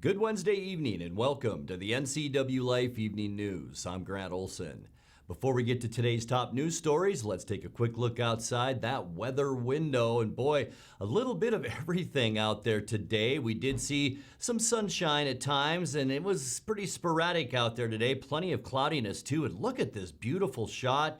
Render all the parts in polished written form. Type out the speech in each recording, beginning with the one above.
Good Wednesday evening and welcome to the NCWLIFE Evening News. I'm Grant Olson. Before we get to today's top news stories, let's take a quick look outside that weather window. And boy, a little bit of everything out there today. We did see some sunshine at times and it was pretty sporadic out there today. Plenty of cloudiness too. And look at this beautiful shot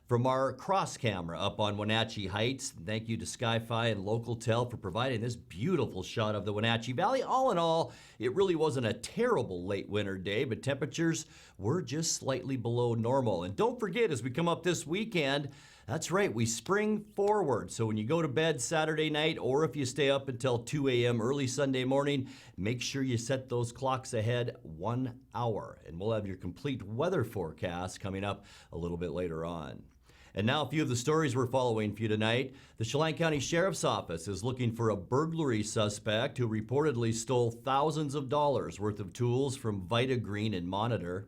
from our cross camera up on Wenatchee Heights. Thank you to Sky-Fi and Localtel for providing this beautiful shot of the Wenatchee Valley. All in all, it really wasn't a terrible late winter day, but temperatures were just slightly below normal. And don't forget, as we come up this weekend, that's right, we spring forward. So when you go to bed Saturday night, or if you stay up until 2 a.m. early Sunday morning, make sure you set those clocks ahead 1 hour. And we'll have your complete weather forecast coming up a little bit later on. And now a few of the stories we're following for you tonight. The Chelan County Sheriff's Office is looking for a burglary suspect who reportedly stole thousands of dollars worth of tools from Vita Green and Monitor.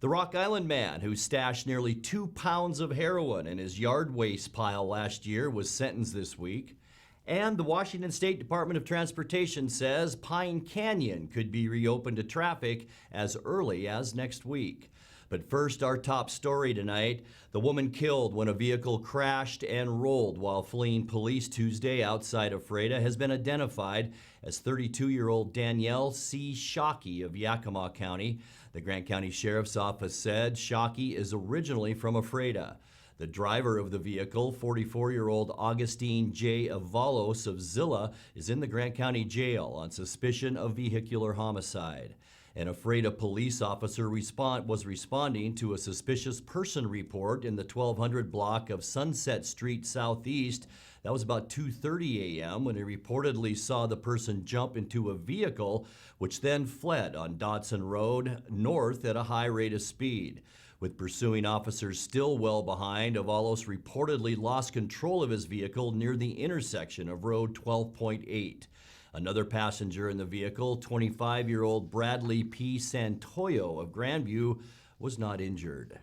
The Rock Island man who stashed nearly 2 pounds of heroin in his yard waste pile last year was sentenced this week. And the Washington State Department of Transportation says Pine Canyon could be reopened to traffic as early as next week. But first, our top story tonight. The woman killed when a vehicle crashed and rolled while fleeing police Tuesday outside of Freda has been identified as 32-year-old Danielle C. Shockey of Yakima County. The Grant County Sheriff's Office said Shockey is originally from Freda. The driver of the vehicle, 44-year-old Augustine J. Avalos of Zilla, is in the Grant County Jail on suspicion of vehicular homicide. An Freda police officer was responding to a suspicious person report in the 1200 block of Sunset Street Southeast. That was about 2:30 a.m. when he reportedly saw the person jump into a vehicle, which then fled on Dodson Road north at a high rate of speed. With pursuing officers still well behind, Avalos reportedly lost control of his vehicle near the intersection of Road 12.8. Another passenger in the vehicle, 25-year-old Bradley P. Santoyo of Grandview, was not injured.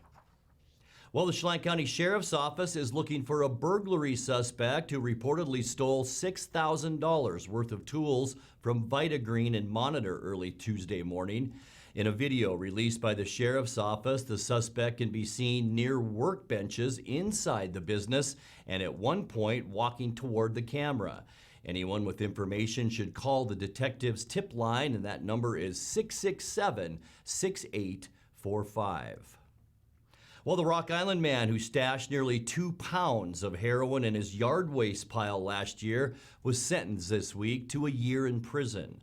Well, the Chelan County Sheriff's Office is looking for a burglary suspect who reportedly stole $6,000 worth of tools from Vita Green and Monitor early Tuesday morning. In a video released by the Sheriff's Office, the suspect can be seen near workbenches inside the business and at one point walking toward the camera. Anyone with information should call the detective's tip line, and that number is 667-6845. Well, the Rock Island man who stashed nearly 2 pounds of heroin in his yard waste pile last year was sentenced this week to a year in prison.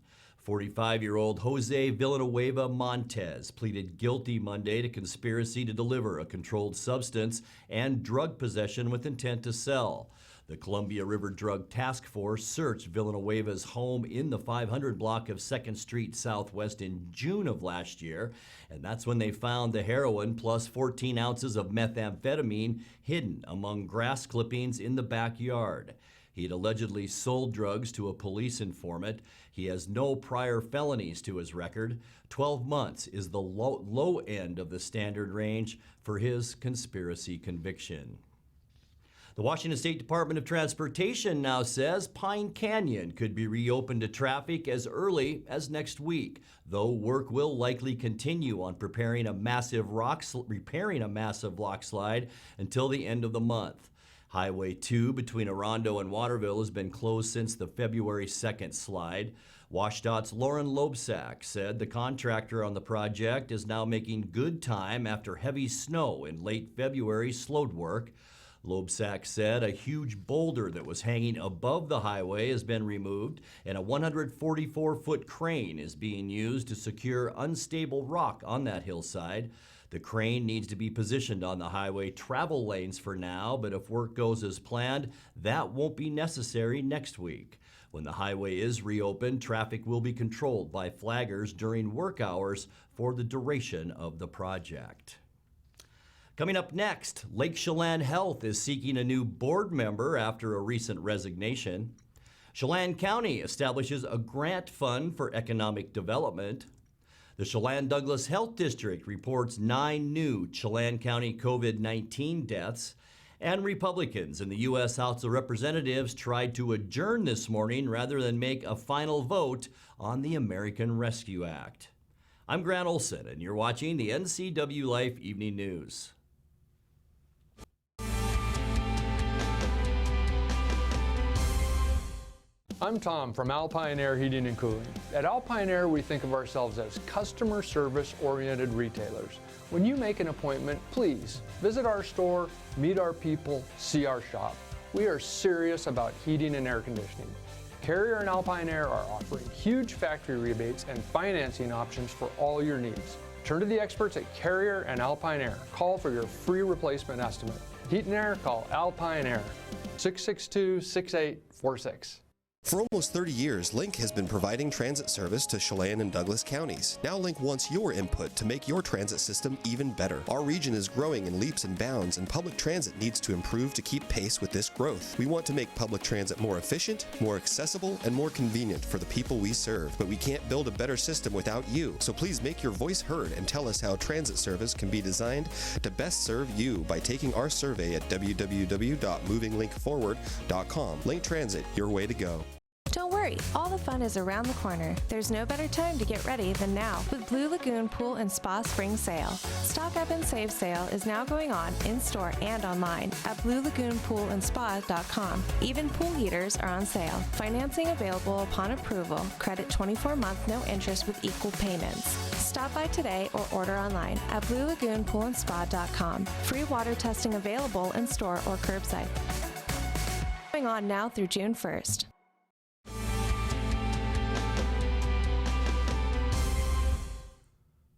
45-year-old Jose Villanueva Montez pleaded guilty Monday to conspiracy to deliver a controlled substance and drug possession with intent to sell. The Columbia River Drug Task Force searched Villanueva's home in the 500 block of 2nd Street Southwest in June of last year, and that's when they found the heroin plus 14 ounces of methamphetamine hidden among grass clippings in the backyard. He had allegedly sold drugs to a police informant. He has no prior felonies to his record. 12 months is the low end of the standard range for his conspiracy conviction. The Washington State Department of Transportation now says Pine Canyon could be reopened to traffic as early as next week, though work will likely continue on repairing a massive rock slide until the end of the month. Highway 2 between Orondo and Waterville has been closed since the February 2nd slide. WashDOT's Lauren Loebsack said the contractor on the project is now making good time after heavy snow in late February slowed work. Loebsack said a huge boulder that was hanging above the highway has been removed and a 144-foot crane is being used to secure unstable rock on that hillside. The crane needs to be positioned on the highway travel lanes for now, but if work goes as planned, that won't be necessary next week. When the highway is reopened, traffic will be controlled by flaggers during work hours for the duration of the project. Coming up next, Lake Chelan Health is seeking a new board member after a recent resignation. Chelan County establishes a grant fund for economic development. The Chelan-Douglas Health District reports 9 new Chelan County COVID-19 deaths. And Republicans in the U.S. House of Representatives tried to adjourn this morning rather than make a final vote on the American Rescue Act. I'm Grant Olson, and you're watching the NCWLIFE Evening News. I'm Tom from Alpine Air Heating and Cooling. At Alpine Air, we think of ourselves as customer service-oriented retailers. When you make an appointment, please visit our store, meet our people, see our shop. We are serious about heating and air conditioning. Carrier and Alpine Air are offering huge factory rebates and financing options for all your needs. Turn to the experts at Carrier and Alpine Air. Call for your free replacement estimate. Heat and air, call Alpine Air, 662-6846. For almost 30 years, Link has been providing transit service to Chelan and Douglas counties. Now Link wants your input to make your transit system even better. Our region is growing in leaps and bounds, and public transit needs to improve to keep pace with this growth. We want to make public transit more efficient, more accessible, and more convenient for the people we serve, but we can't build a better system without you. So please make your voice heard and tell us how transit service can be designed to best serve you by taking our survey at www.movinglinkforward.com. Link Transit, your way to go. Don't worry, all the fun is around the corner. There's no better time to get ready than now with Blue Lagoon Pool and Spa Spring Sale. Stock Up and Save sale is now going on in-store and online at bluelagoonpoolandspa.com. Even pool heaters are on sale. Financing available upon approval. Credit 24-month, no interest with equal payments. Stop by today or order online at bluelagoonpoolandspa.com. Free water testing available in-store or curbside. Going on now through June 1st.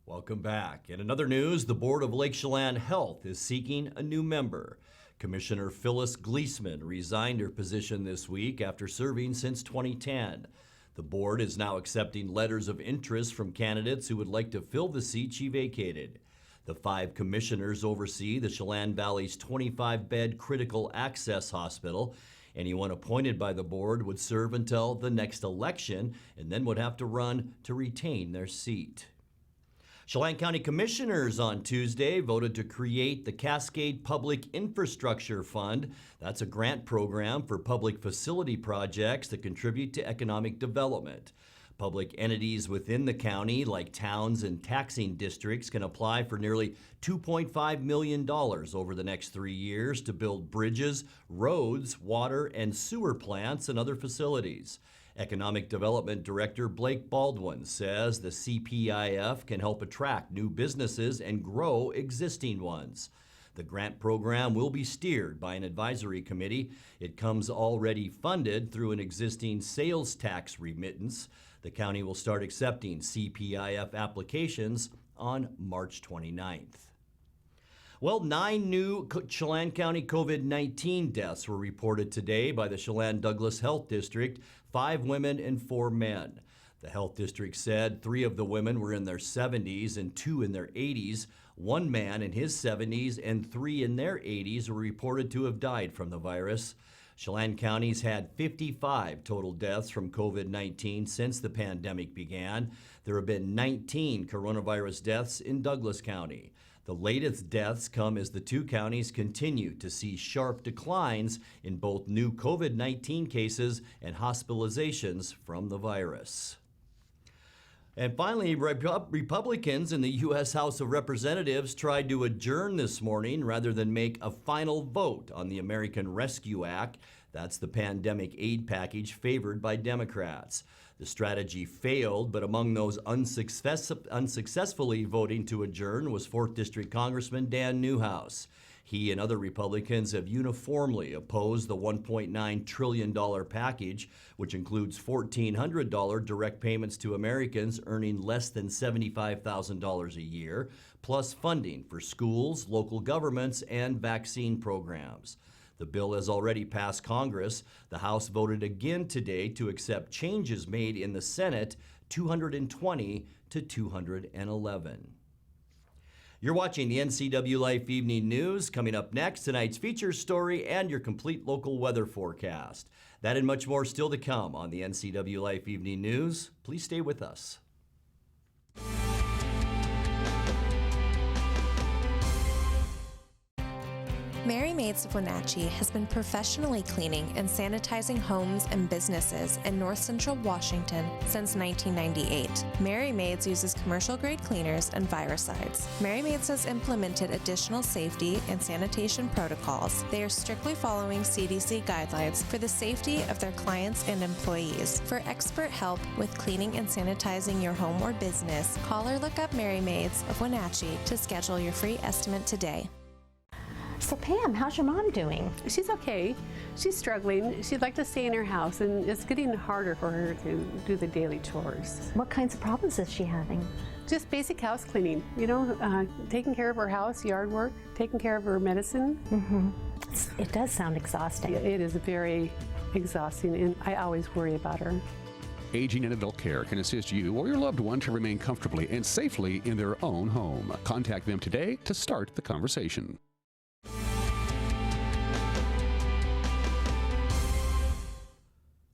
Welcome back. In another news, the Board of Lake Chelan Health is seeking a new member. Commissioner Phyllis Gleesman resigned her position this week after serving since 2010. The board is now accepting letters of interest from candidates who would like to fill the seat she vacated. The 5 commissioners oversee the Chelan Valley's 25-bed critical access hospital. Anyone appointed by the board would serve until the next election and then would have to run to retain their seat. Chelan County Commissioners on Tuesday voted to create the Cascade Public Infrastructure Fund. That's a grant program for public facility projects that contribute to economic development. Public entities within the county, like towns and taxing districts, can apply for nearly $2.5 million over the next 3 years to build bridges, roads, water, and sewer plants and other facilities. Economic Development Director Blake Baldwin says the CPIF can help attract new businesses and grow existing ones. The grant program will be steered by an advisory committee. It comes already funded through an existing sales tax remittance. The county will start accepting CPIF applications on March 29th. Well, 9 new Chelan County COVID-19 deaths were reported today by the Chelan Douglas Health District, 5 women and 4 men. The health district said 3 of the women were in their 70s and 2 in their 80s. 1 man in his 70s and 3 in their 80s were reported to have died from the virus. Chelan County's had 55 total deaths from COVID-19 since the pandemic began. There have been 19 coronavirus deaths in Douglas County. The latest deaths come as the 2 counties continue to see sharp declines in both new COVID-19 cases and hospitalizations from the virus. And finally, Republicans in the U.S. House of Representatives tried to adjourn this morning rather than make a final vote on the American Rescue Act. That's the pandemic aid package favored by Democrats. The strategy failed, but among those unsuccessfully voting to adjourn was 4th District Congressman Dan Newhouse. He and other Republicans have uniformly opposed the $1.9 trillion package, which includes $1,400 direct payments to Americans earning less than $75,000 a year, plus funding for schools, local governments, and vaccine programs. The bill has already passed Congress. The House voted again today to accept changes made in the Senate, 220 to 211. You're watching the NCWLIFE Evening News. Coming up next, tonight's feature story and your complete local weather forecast. That and much more still to come on the NCWLIFE Evening News. Please stay with us. Maids of Wenatchee has been professionally cleaning and sanitizing homes and businesses in North Central Washington since 1998. Maids uses commercial-grade cleaners and viricides. Maids has implemented additional safety and sanitation protocols. They are strictly following CDC guidelines for the safety of their clients and employees. For expert help with cleaning and sanitizing your home or business, call or look up Maids of Wenatchee to schedule your free estimate today. So Pam, how's your mom doing? She's okay. She's struggling. She'd like to stay in her house, and it's getting harder for her to do the daily chores. What kinds of problems is she having? Just basic house cleaning, taking care of her house, yard work, taking care of her medicine. Mm-hmm. It does sound exhausting. It is very exhausting, and I always worry about her. Aging in Adult Care can assist you or your loved one to remain comfortably and safely in their own home. Contact them today to start the conversation.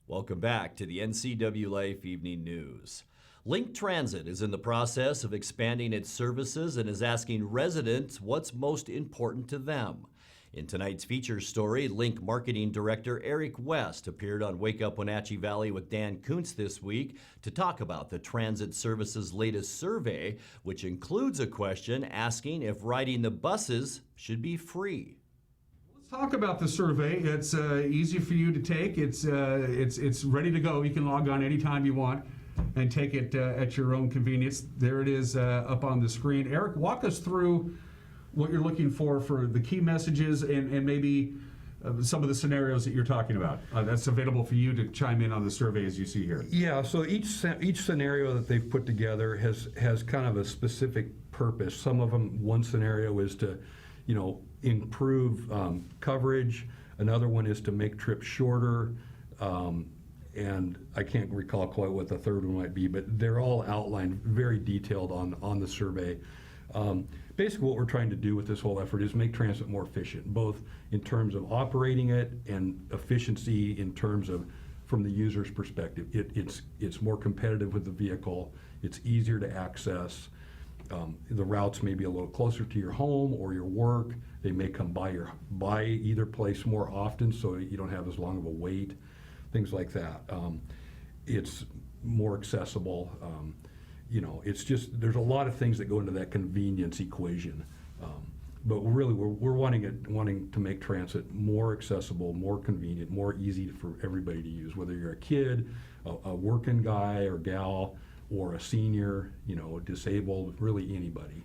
Welcome back to the NCWLIFE Evening News. Link Transit is in the process of expanding its services and is asking residents what's most important to them. In tonight's feature story, Link Marketing Director Eric West appeared on Wake Up Wenatchee Valley with Dan Kuntz this week to talk about the transit service's latest survey, which includes a question asking if riding the buses should be free. Talk about the survey. It's easy for you to take. It's ready to go. You can log on anytime you want and take it at your own convenience. There it is up on the screen. Eric, walk us through what you're looking for the key messages and maybe some of the scenarios that you're talking about. That's available for you to chime in on the survey as you see here. Yeah, so each scenario that they've put together has kind of a specific purpose. Some of them, one scenario is to, improve coverage. Another one is to make trips shorter. And I can't recall quite what the third one might be, but they're all outlined very detailed on the survey. Basically what we're trying to do with this whole effort is make transit more efficient, both in terms of operating it and efficiency in terms of from the user's perspective. It's more competitive with the vehicle, it's easier to access. The routes may be a little closer to your home or your work. They may come by either place more often, so you don't have as long of a wait, things like that. It's more accessible. It's just, there's a lot of things that go into that convenience equation. But really, we're wanting to make transit more accessible, more convenient, more easy for everybody to use, whether you're a kid, a working guy or gal, or a senior, disabled, really anybody.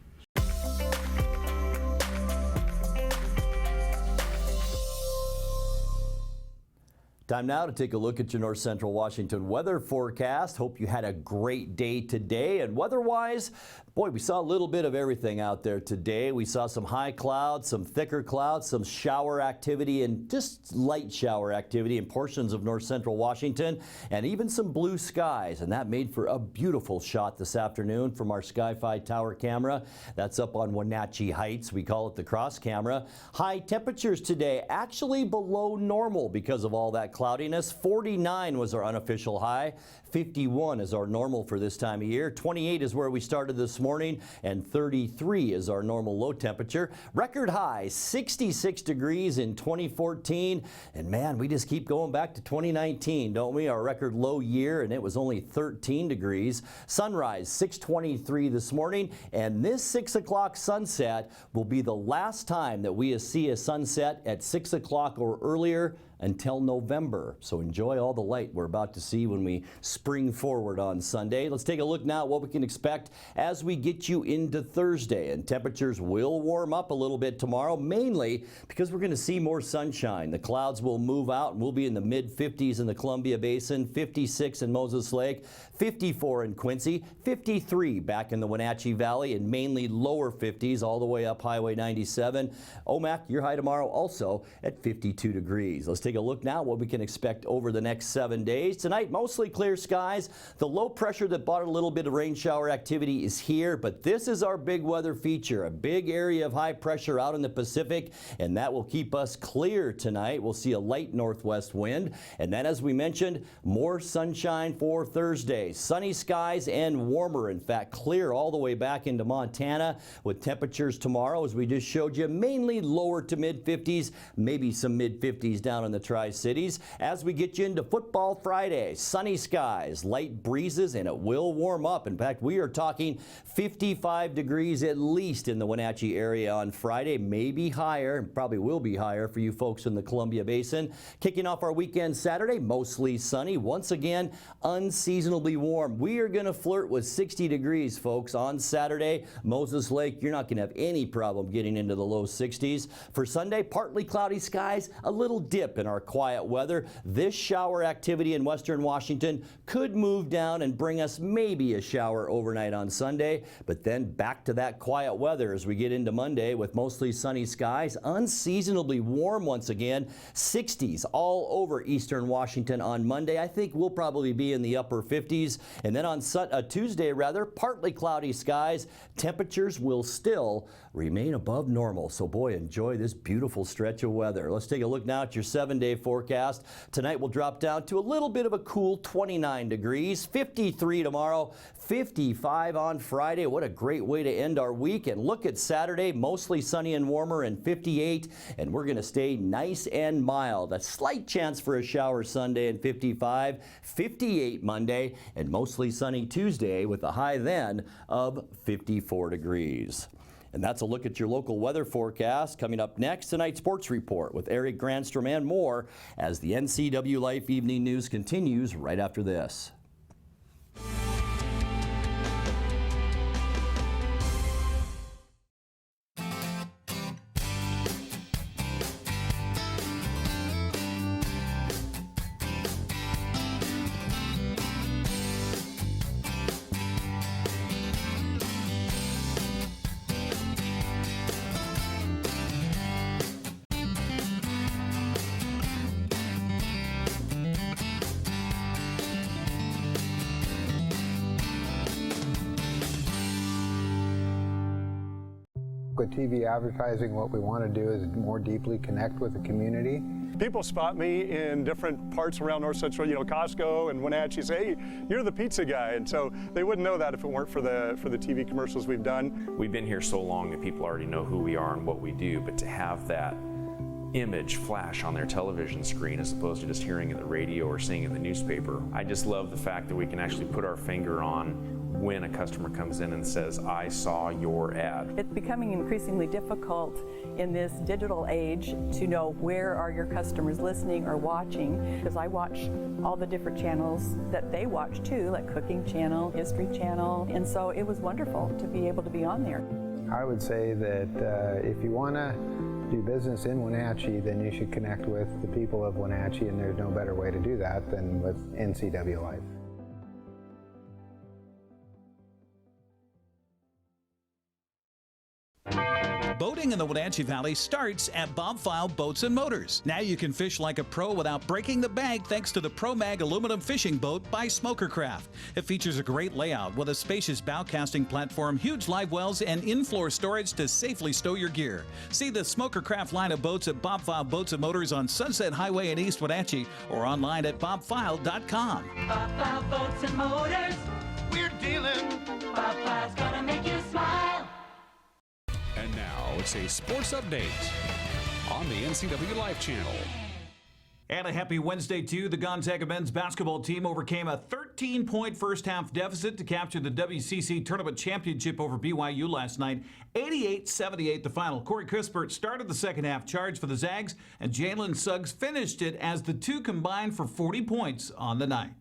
Time now to take a look at your North Central Washington weather forecast. Hope you had a great day today. And weather-wise, boy, we saw a little bit of everything out there today. We saw some high clouds, some thicker clouds, some shower activity, and just light shower activity in portions of North Central Washington, and even some blue skies. And that made for a beautiful shot this afternoon from our Sky-Fi tower camera. That's up on Wenatchee Heights. We call it the cross camera. High temperatures today, actually below normal because of all that cloudiness. 49 was our unofficial high. 51 is our normal for this time of year. 28 is where we started this morning, and 33 is our normal low temperature. Record high, 66 degrees in 2014. And man, we just keep going back to 2019, don't we? Our record low year, and it was only 13 degrees. Sunrise, 6:23 this morning, and this 6 o'clock sunset will be the last time that we see a sunset at 6 o'clock or earlier until November. So enjoy all the light we're about to see when we spring forward on Sunday. Let's take a look now at what we can expect as we get you into Thursday. And temperatures will warm up a little bit tomorrow, mainly because we're going to see more sunshine. The clouds will move out and we'll be in the mid-50s in the Columbia Basin, 56 in Moses Lake, 54 in Quincy, 53 back in the Wenatchee Valley, and mainly lower 50s all the way up Highway 97. Omak, your high tomorrow also at 52 degrees. Let's take take a look now at what we can expect over the next 7 days. Tonight, mostly clear skies. The low pressure that brought a little bit of rain shower activity is here, but this is our big weather feature, a big area of high pressure out in the Pacific, and that will keep us clear tonight. We'll see a light northwest wind, and then, as we mentioned, more sunshine for Thursday. Sunny skies and warmer, in fact, clear all the way back into Montana, with temperatures tomorrow, as we just showed you, mainly lower to mid-50s, maybe some mid-50s down in the Tri-Cities. As we get you into Football Friday, sunny skies, light breezes, and it will warm up. In fact, we are talking 55 degrees at least in the Wenatchee area on Friday, maybe higher, and probably will be higher for you folks in the Columbia Basin. Kicking off our weekend Saturday, mostly sunny. Once again, unseasonably warm. We are going to flirt with 60 degrees, folks, on Saturday. Moses Lake, you're not going to have any problem getting into the low 60s. For Sunday, partly cloudy skies, a little dip in our quiet weather. This shower activity in western Washington could move down and bring us maybe a shower overnight on Sunday, but then back to that quiet weather as we get into Monday with mostly sunny skies, unseasonably warm once again, 60s all over eastern Washington on Monday. I think we'll probably be in the upper 50s, and then on Tuesday, partly cloudy skies. Temperatures will still remain above normal. So boy, enjoy this beautiful stretch of weather. Let's take a look now at your 7-day forecast. Tonight we'll drop down to a little bit of a cool 29 degrees, 53 tomorrow, 55 on Friday. What a great way to end our week. And look at Saturday, mostly sunny and warmer, and 58. And we're going to stay nice and mild. A slight chance for a shower Sunday and 55, 58 Monday, and mostly sunny Tuesday with a high then of 54 degrees. And that's a look at your local weather forecast. Coming up next, tonight's sports report with Eric Granstrom and more as the NCWLIFE Evening News continues right after this. With TV advertising, what we want to do is more deeply connect with the community. People spot me in different parts around North Central, Costco and Wenatchee, say, hey, you're the pizza guy. And so they wouldn't know that if it weren't for the TV commercials we've done. We've been here so long that people already know who we are and what we do, but to have that image flash on their television screen as opposed to just hearing it on the radio or seeing it in the newspaper, I just love the fact that we can actually put our finger on when a customer comes in and says, I saw your ad. It's becoming increasingly difficult in this digital age to know where are your customers listening or watching, because I watch all the different channels that they watch too, like Cooking Channel, History Channel, and so it was wonderful to be able to be on there. I would say that if you want to do business in Wenatchee, then you should connect with the people of Wenatchee, and there's no better way to do that than with NCWLIFE. Boating in the Wenatchee Valley starts at Bob File Boats and Motors. Now you can fish like a pro without breaking the bank thanks to the ProMag aluminum fishing boat by Smokercraft. It features a great layout with a spacious bow casting platform, huge live wells, and in-floor storage to safely stow your gear. See the Smokercraft line of boats at Bob File Boats and Motors on Sunset Highway in East Wenatchee or online at bobfile.com. Bob File Boats and Motors, we're dealing. Bob File's gonna make you smile. And now it's a sports update on the NCWLIFE channel. And a happy Wednesday to you. The Gonzaga men's basketball team overcame a 13-point first-half deficit to capture the WCC Tournament Championship over BYU last night. 88-78 the final. Corey Kispert started the second-half charge for the Zags, and Jalen Suggs finished it as the two combined for 40 points on the night.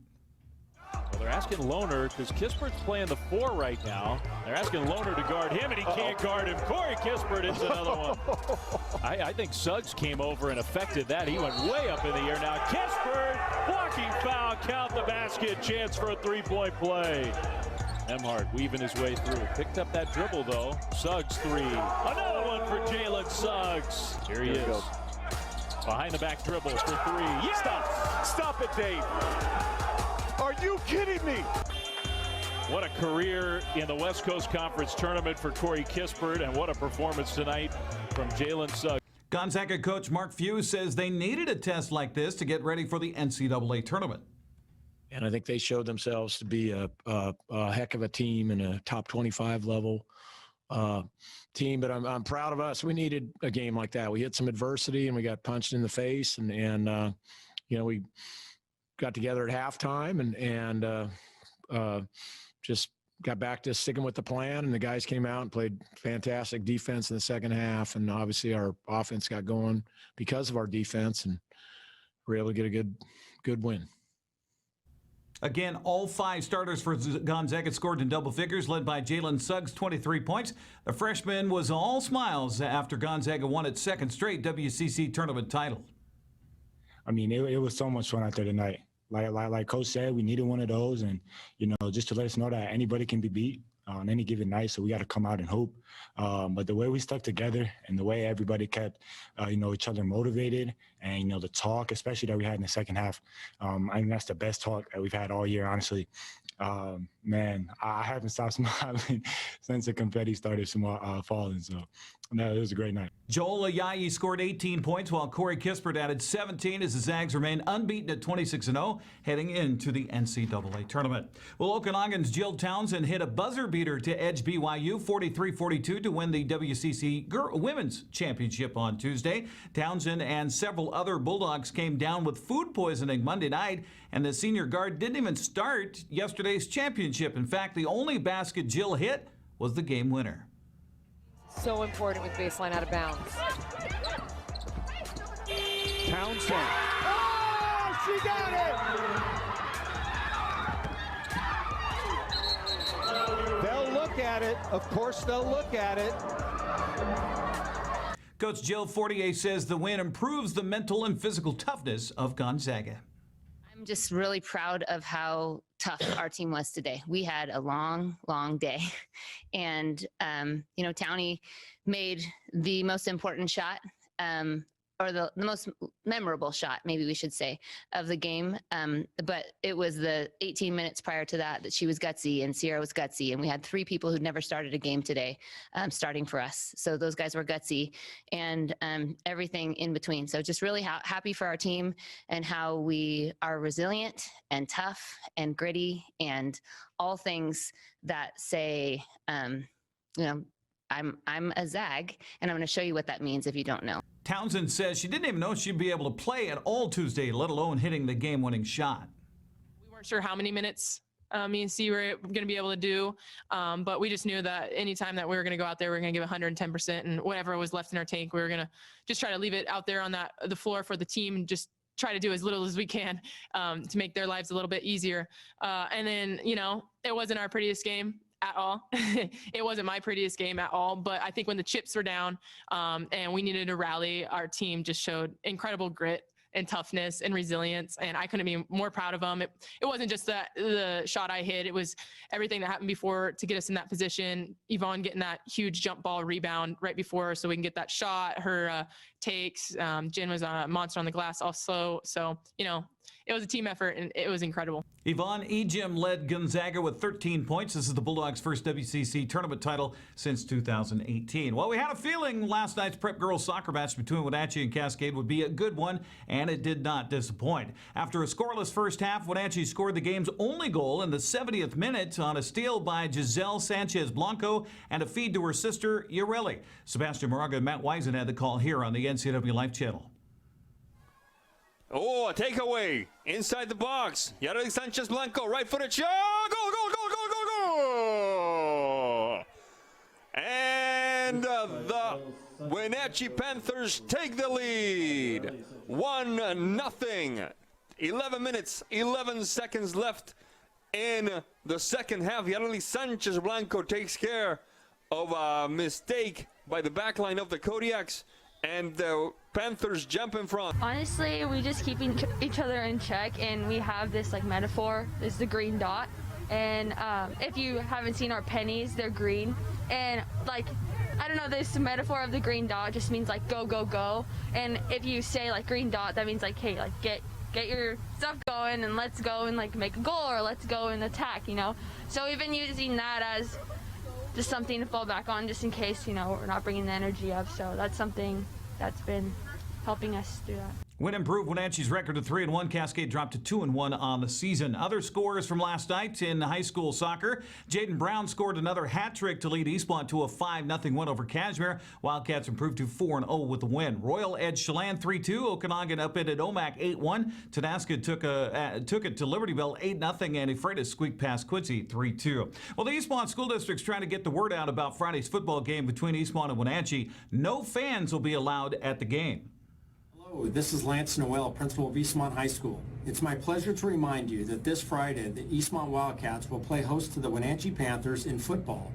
Well, they're asking Lohner, because Kispert's playing the 4 right now. They're asking Lohner to guard him, and he can't guard him. Corey Kispert hits another one. I think Suggs came over and affected that. He went way up in the air. Now Kispert, blocking foul, count the basket, chance for a three-point play. Emhart weaving his way through. Picked up that dribble, though. Suggs 3. Another one for Jalen Suggs. Here he is. Behind the back dribbles for three. Yeah! Stop it, Dave. Are you kidding me? What a career in the West Coast Conference Tournament for Corey Kispert, and what a performance tonight from Jalen Suggs. Gonzaga coach Mark Few says they needed a test like this to get ready for the NCAA tournament. And I think they showed themselves to be a heck of a team and a top 25 level team. But I'm proud of us. We needed a game like that. We hit some adversity and we got punched in the face, and you know, we got together at halftime and just got back to sticking with the plan, and the guys came out and played fantastic defense in the second half, and obviously our offense got going because of our defense, and we were able to get a good win. Again, all 5 starters for Gonzaga scored in double figures, led by Jalen Suggs, 23 points. The freshman was all smiles after Gonzaga won its second straight WCC tournament title. I mean, it was so much fun out there tonight. Like Coach said, we needed one of those, and just to let us know that anybody can be beat on any given night. So we got to come out and hope. But the way we stuck together and the way everybody kept, each other motivated, and the talk, especially that we had in the second half, I think that's the best talk that we've had all year, honestly. Man, I haven't stopped smiling since the confetti started falling. So no, it was a great night. Joel Ayayi scored 18 points, while Corey Kispert added 17 as the Zags remain unbeaten at 26-0 heading into the NCAA tournament. Well, Okanagan's Jill Townsend hit a buzzer beater to edge BYU 43-42 to win the WCC Women's Championship on Tuesday. Townsend and several other Bulldogs came down with food poisoning Monday night, and the senior guard didn't even start yesterday's championship. In fact, the only basket Jill hit was the game winner. So important with baseline out of bounds. Townsend. Oh, she got it! They'll look at it. Of course they'll look at it. Coach Jill Fortier says the win improves the mental and physical toughness of Gonzaga. I'm just really proud of how tough our team was today. We had a long, long day. And, Townie made the most important shot, or the most memorable shot, maybe we should say, of the game. But it was the 18 minutes prior to that she was gutsy and Sierra was gutsy. And we had 3 people who'd never started a game today starting for us. So those guys were gutsy, and everything in between. So just really happy for our team and how we are resilient and tough and gritty and all things that say, I'm a Zag, and I'm going to show you what that means if you don't know. Townsend says she didn't even know she'd be able to play at all Tuesday, let alone hitting the game-winning shot. We weren't sure how many minutes me and C were going to be able to do, but we just knew that anytime that we were going to go out there, we were going to give 110%, and whatever was left in our tank, we were going to just try to leave it out there on the floor for the team and just try to do as little as we can to make their lives a little bit easier. And then, it wasn't our prettiest game at all. It wasn't my prettiest game at all, but I think when the chips were down and we needed to rally, our team just showed incredible grit and toughness and resilience, and I couldn't be more proud of them. It wasn't just the shot I hit, it was everything that happened before to get us in that position. Yvonne getting that huge jump ball rebound right before so we can get that shot, her takes. Jen was a monster on the glass also. So, it was a team effort, and it was incredible. Yvonne Ejim led Gonzaga with 13 points. This is the Bulldogs' first WCC tournament title since 2018. Well, we had a feeling last night's prep girls soccer match between Wenatchee and Cascade would be a good one, and it did not disappoint. After a scoreless first half, Wenatchee scored the game's only goal in the 70th minute on a steal by Giselle Sanchez Blanco and a feed to her sister, Yareli. Sebastian Moraga and Matt Wiesen had the call here on the NCWLIFE channel. Oh, a takeaway inside the box. Yareli Sanchez Blanco, right-footed shot. Goal, goal, goal, goal, goal, goal. And the Wenatchee Panthers take the lead. 1-0. 11 minutes, 11 seconds left in the second half. Yareli Sanchez Blanco takes care of a mistake by the back line of the Kodiaks, and the Panthers jump in front. Honestly, we just keep each other in check, and we have this metaphor. This is the green dot, and if you haven't seen our pennies, they're green, and I don't know, this metaphor of the green dot just means like go, go, go. And if you say like green dot, that means like, hey, like get your stuff going and let's go and like make a goal, or let's go and attack, you know. So we've been using that as just something to fall back on just in case, you know, we're not bringing the energy up. So that's something that's been helping us do that. Win improved Wenatchee's record to 3-1. Cascade dropped to 2-1 on the season. Other scores from last night in high school soccer. Jaden Brown scored another hat trick to lead East Blunt to a 5-0 win over Kashmir. Wildcats improved to 4-0 with the win. Royal edged Chelan 3-2. Okanagan upended Omak 8-1. Tanaska took it to Libertyville 8-0, and Ephrata squeaked past Quincy 3-2. Well, the East Blunt School District's trying to get the word out about Friday's football game between East Blunt and Wenatchee. No fans will be allowed at the game. Hello, this is Lance Noel, principal of Eastmont High School. It's my pleasure to remind you that this Friday, the Eastmont Wildcats will play host to the Wenatchee Panthers in football.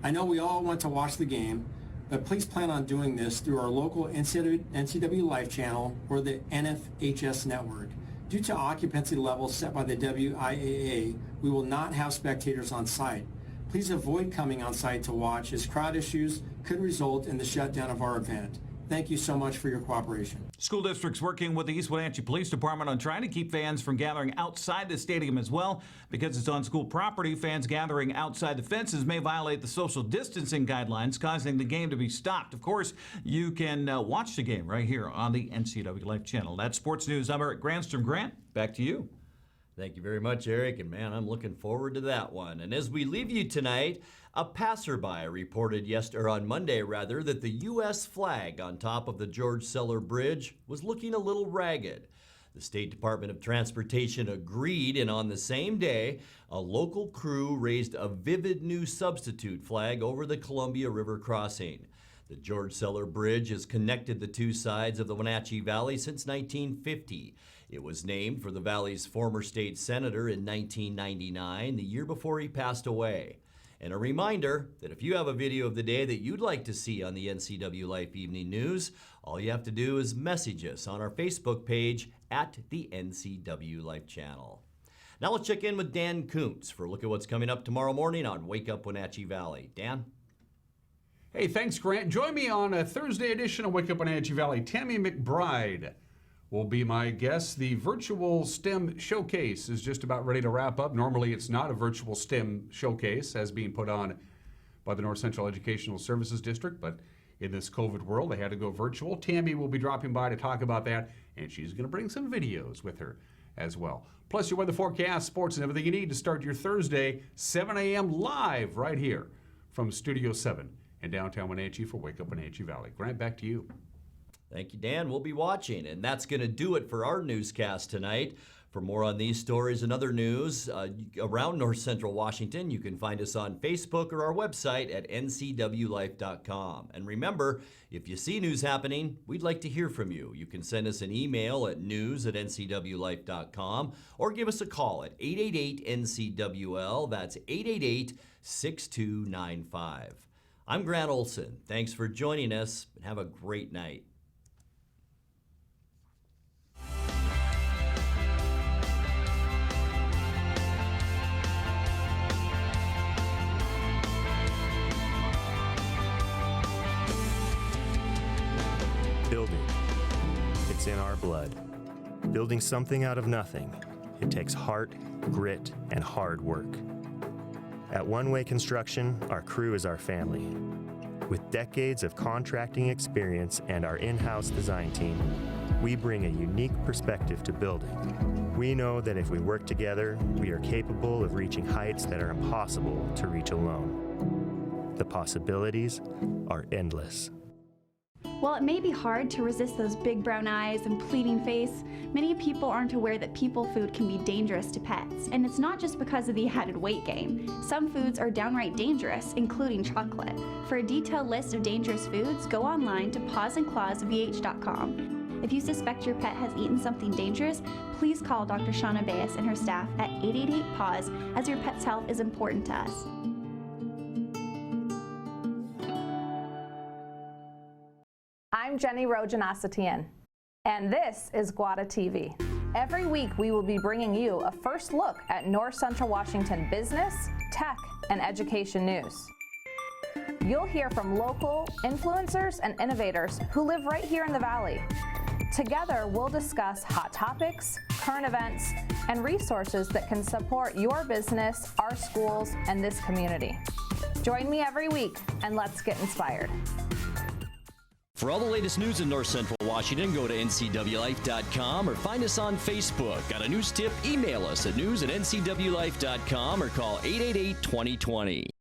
I know we all want to watch the game, but please plan on doing this through our local NCWLIFE channel or the NFHS network. Due to occupancy levels set by the WIAA, we will not have spectators on site. Please avoid coming on site to watch, as crowd issues could result in the shutdown of our event. Thank you so much for your cooperation. School districts working with the East Wenatchee Police Department on trying to keep fans from gathering outside the stadium as well. Because it's on school property, fans gathering outside the fences may violate the social distancing guidelines, causing the game to be stopped. Of course, you can watch the game right here on the NCWLIFE channel. That's Sports News. I'm Eric Granstrom. Grant, back to you. Thank you very much, Eric. And man, I'm looking forward to that one. And as we leave you tonight, a passerby reported on Monday that the U.S. flag on top of the George Seller Bridge was looking a little ragged. The State Department of Transportation agreed, and on the same day, a local crew raised a vivid new substitute flag over the Columbia River crossing. The George Seller Bridge has connected the two sides of the Wenatchee Valley since 1950. It was named for the valley's former state senator in 1999, the year before he passed away. And a reminder that if you have a video of the day that you'd like to see on the NCWLIFE Evening News, all you have to do is message us on our Facebook page at the NCWLIFE channel. Now let's check in with Dan Kuntz for a look at what's coming up tomorrow morning on Wake Up Wenatchee Valley. Dan? Hey, thanks, Grant. Join me on a Thursday edition of Wake Up Wenatchee Valley. Tammy McBride will be my guest. The virtual STEM showcase is just about ready to wrap up. Normally, it's not a virtual STEM showcase as being put on by the North Central Educational Services District, but in this COVID world, they had to go virtual. Tammy will be dropping by to talk about that, and she's going to bring some videos with her as well. Plus, your weather forecast, sports, and everything you need to start your Thursday, 7 a.m. live right here from Studio 7 in downtown Wenatchee for Wake Up Wenatchee Valley. Grant, back to you. Thank you, Dan. We'll be watching, and that's going to do it for our newscast tonight. For more on these stories and other news around North Central Washington, you can find us on Facebook or our website at ncwlife.com. And remember, if you see news happening, we'd like to hear from you. You can send us an email at news@ncwlife.com or give us a call at 888-NCWL. That's 888-6295. I'm Grant Olson. Thanks for joining us, and have a great night. Building. It's in our blood. Building something out of nothing. It takes heart, grit, and hard work. At One Way Construction, our crew is our family. With decades of contracting experience and our in-house design team, we bring a unique perspective to building. We know that if we work together, we are capable of reaching heights that are impossible to reach alone. The possibilities are endless. While it may be hard to resist those big brown eyes and pleading face, many people aren't aware that people food can be dangerous to pets. And it's not just because of the added weight gain. Some foods are downright dangerous, including chocolate. For a detailed list of dangerous foods, go online to pawsandclawsvh.com. If you suspect your pet has eaten something dangerous, please call Dr. Shauna Baez and her staff at 888-PAWS, as your pet's health is important to us. I'm Jenny Rojanasatian, and this is Guada TV. Every week we will be bringing you a first look at North Central Washington business, tech, and education news. You'll hear from local influencers and innovators who live right here in the Valley. Together, we'll discuss hot topics, current events, and resources that can support your business, our schools, and this community. Join me every week, and let's get inspired. For all the latest news in North Central Washington, go to NCWLIFE.com or find us on Facebook. Got a news tip? Email us at news@ncwlife.com or call 888-2020.